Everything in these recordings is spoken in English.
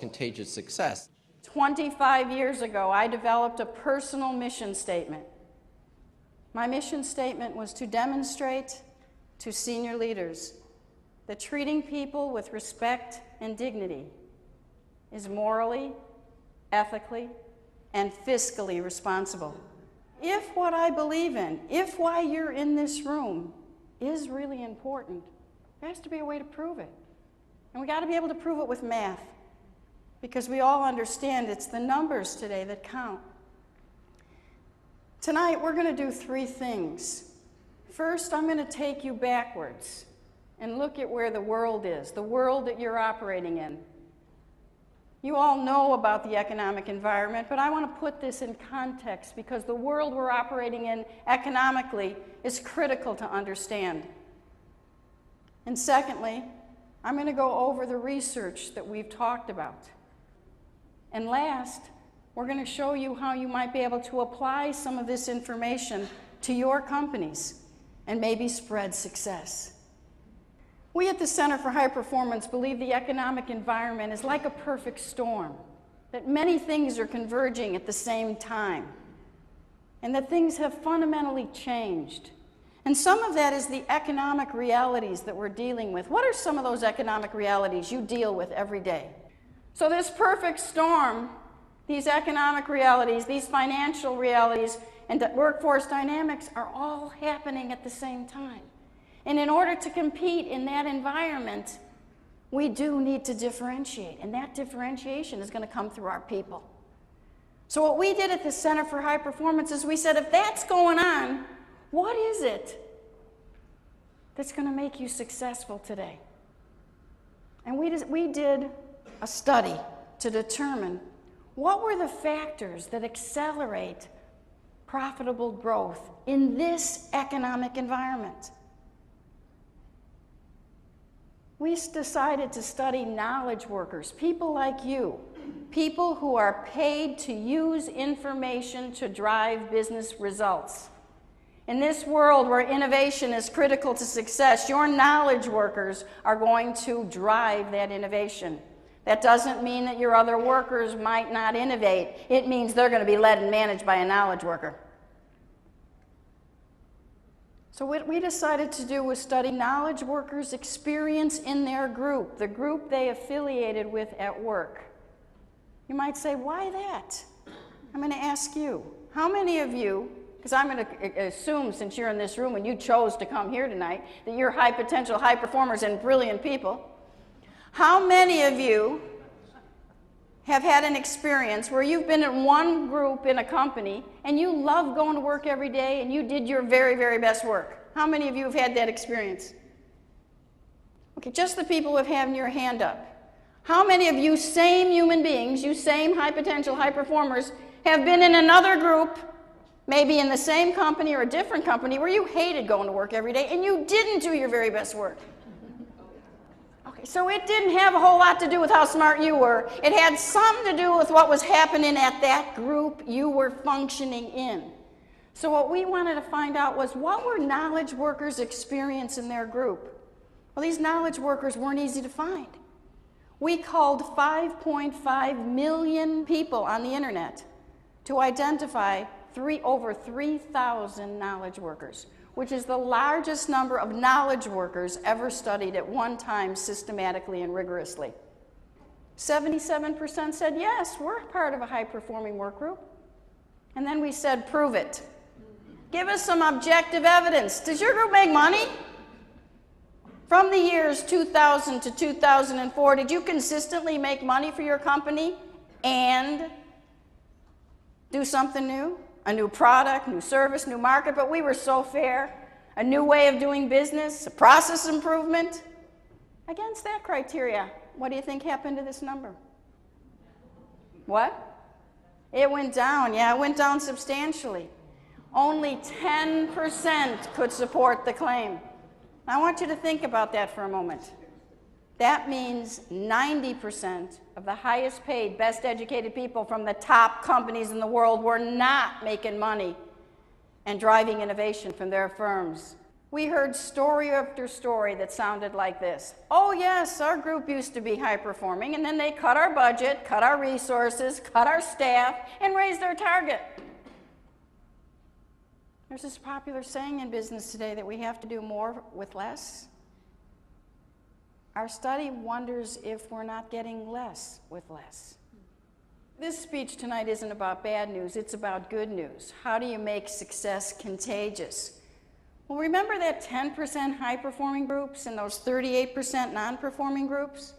Contagious success. 25 years ago, I developed a personal mission statement. My mission statement was to demonstrate to senior leaders that treating people with respect and dignity is morally, ethically, and fiscally responsible. If what I believe in, if why you're in this room is really important, there has to be a way to prove it. And we got to be able to prove it with math, because we all understand it's the numbers today that count. Tonight, we're going to do three things. First, I'm going to take you backwards and look at where the world is, the world that you're operating in. You all know about the economic environment, but I want to put this in context because the world we're operating in economically is critical to understand. And secondly, I'm going to go over the research that we've talked about. And last, we're going to show you how you might be able to apply some of this information to your companies and maybe spread success. We at the Center for High Performance believe the economic environment is like a perfect storm, that many things are converging at the same time, and that things have fundamentally changed. And some of that is the economic realities that we're dealing with. What are some of those economic realities you deal with every day? So this perfect storm, these economic realities, these financial realities, and workforce dynamics are all happening at the same time. And in order to compete in that environment, we do need to differentiate, and that differentiation is going to come through our people. So what we did at the Center for High Performance is we said, if that's going on, what is it that's going to make you successful today? And we did a study to determine what were the factors that accelerate profitable growth in this economic environment. We decided to study knowledge workers, people like you, people who are paid to use information to drive business results. In this world where innovation is critical to success, your knowledge workers are going to drive that innovation. That doesn't mean that your other workers might not innovate. It means they're going to be led and managed by a knowledge worker. So what we decided to do was study knowledge workers' experience in their group, the group they affiliated with at work. You might say, why that? I'm going to ask you, how many of you, because I'm going to assume since you're in this room and you chose to come here tonight, that you're high potential, high performers and brilliant people. How many of you have had an experience where you've been in one group in a company and you love going to work every day and you did your very, very best work? How many of you have had that experience? Okay, just the people who have had your hand up. How many of you same human beings, you same high potential, high performers, have been in another group, maybe in the same company or a different company, where you hated going to work every day and you didn't do your very best work? So it didn't have a whole lot to do with how smart you were. It had something to do with what was happening at that group you were functioning in. So what we wanted to find out was, what were knowledge workers' experience in their group? Well, these knowledge workers weren't easy to find. We called 5.5 million people on the internet to identify over 3,000 knowledge workers, which is the largest number of knowledge workers ever studied at one time systematically and rigorously. 77% said, yes, we're part of a high-performing work group. And then we said, prove it. Give us some objective evidence. Does your group make money? From the years 2000 to 2004, did you consistently make money for your company and do something new? A new product, new service, new market, but we were so fair. A new way of doing business, a process improvement. Against that criteria, what do you think happened to this number? What? It went down. Yeah, it went down substantially. Only 10% could support the claim. I want you to think about that for a moment. That means 90% of the highest paid, best educated people from the top companies in the world were not making money and driving innovation from their firms. We heard story after story that sounded like this. Oh yes, our group used to be high performing, and then they cut our budget, cut our resources, cut our staff, and raised our target. There's this popular saying in business today that we have to do more with less. Our study wonders if we're not getting less with less. This speech tonight isn't about bad news, it's about good news. How do you make success contagious? Well, remember that 10% high-performing groups and those 38% non-performing groups?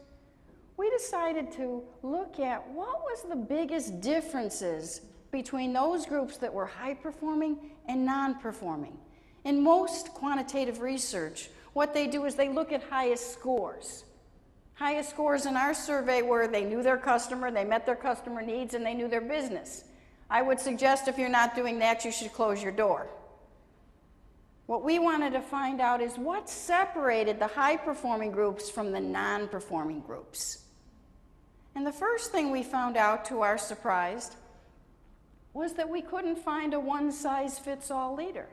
We decided to look at what was the biggest differences between those groups that were high-performing and non-performing. In most quantitative research, what they do is they look at highest scores. Highest scores in our survey were they knew their customer, they met their customer needs, and they knew their business. I would suggest if you're not doing that, you should close your door. What we wanted to find out is what separated the high-performing groups from the non-performing groups. And the first thing we found out, to our surprise, was that we couldn't find a one-size-fits-all leader.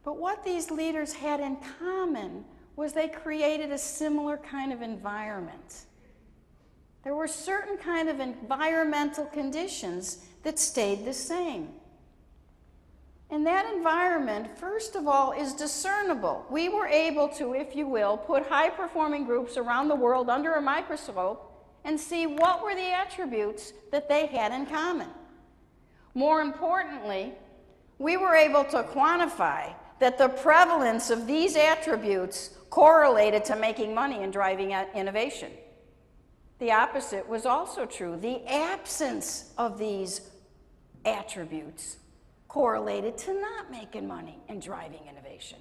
But what these leaders had in common was they created a similar kind of environment. There were certain kind of environmental conditions that stayed the same. And that environment, first of all, is discernible. We were able to, if you will, put high-performing groups around the world under a microscope and see what were the attributes that they had in common. More importantly, we were able to quantify that the prevalence of these attributes correlated to making money and driving innovation. The opposite was also true. The absence of these attributes correlated to not making money and driving innovation.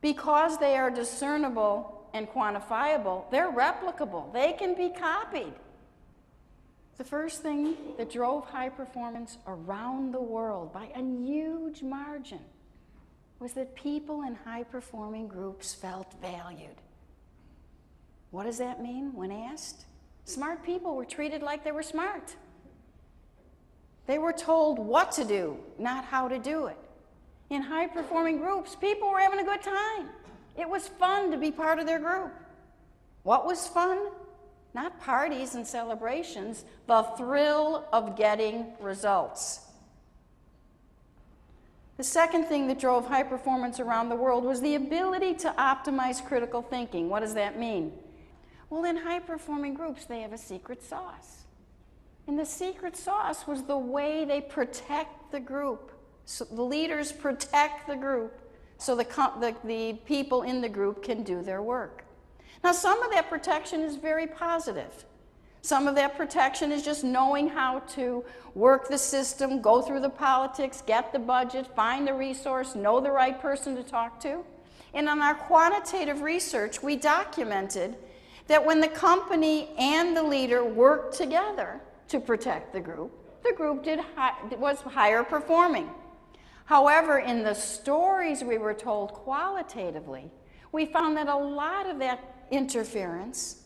Because they are discernible and quantifiable, they're replicable. They can be copied. The first thing that drove high performance around the world by a huge margin was that people in high-performing groups felt valued. What does that mean when asked? Smart people were treated like they were smart. They were told what to do, not how to do it. In high-performing groups, people were having a good time. It was fun to be part of their group. What was fun? Not parties and celebrations, the thrill of getting results. The second thing that drove high performance around the world was the ability to optimize critical thinking. What does that mean? Well, in high-performing groups, they have a secret sauce. And the secret sauce was the way they protect the group. So the leaders protect the group so the people in the group can do their work. Now, some of that protection is very positive. Some of that protection is just knowing how to work the system, go through the politics, get the budget, find the resource, know the right person to talk to. And on our quantitative research, we documented that when the company and the leader worked together to protect the group was higher performing. However, in the stories we were told qualitatively, we found that a lot of that interference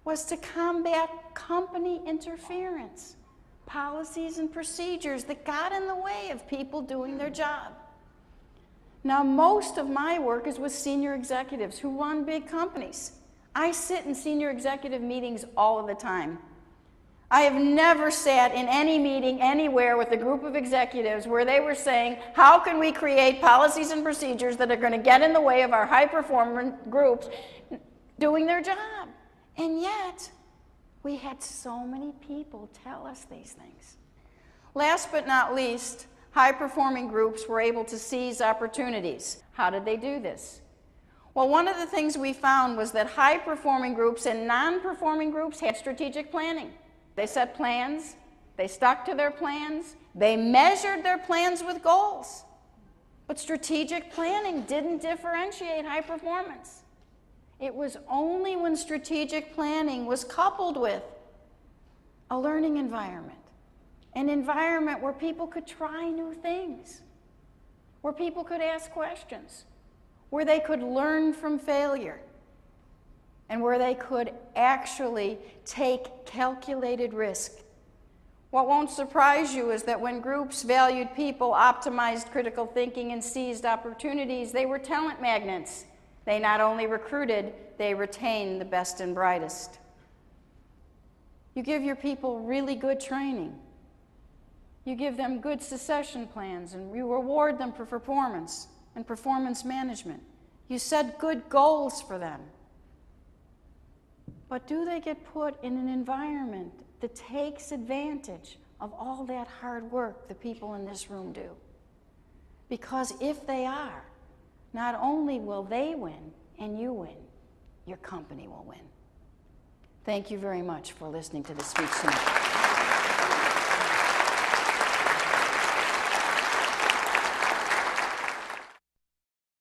was to combat company interference, policies and procedures that got in the way of people doing their job. Now, most of my work is with senior executives who run big companies. I sit in senior executive meetings all of the time. I have never sat in any meeting anywhere with a group of executives where they were saying, how can we create policies and procedures that are going to get in the way of our high-performing groups doing their job? And yet, we had so many people tell us these things. Last but not least, high-performing groups were able to seize opportunities. How did they do this? Well, one of the things we found was that high-performing groups and non-performing groups had strategic planning. They set plans, they stuck to their plans, they measured their plans with goals. But strategic planning didn't differentiate high performance. It was only when strategic planning was coupled with a learning environment, an environment where people could try new things, where people could ask questions, where they could learn from failure, and where they could actually take calculated risk, What won't surprise you is that when groups valued people, optimized critical thinking, and seized opportunities, they were talent magnets. They not only recruited, they retained the best and brightest. You give your people really good training. You give them good succession plans, and you reward them for performance and performance management. You set good goals for them. But do they get put in an environment that takes advantage of all that hard work the people in this room do? Because if they are, not only will they win and you win, your company will win. Thank you very much for listening to the speech tonight.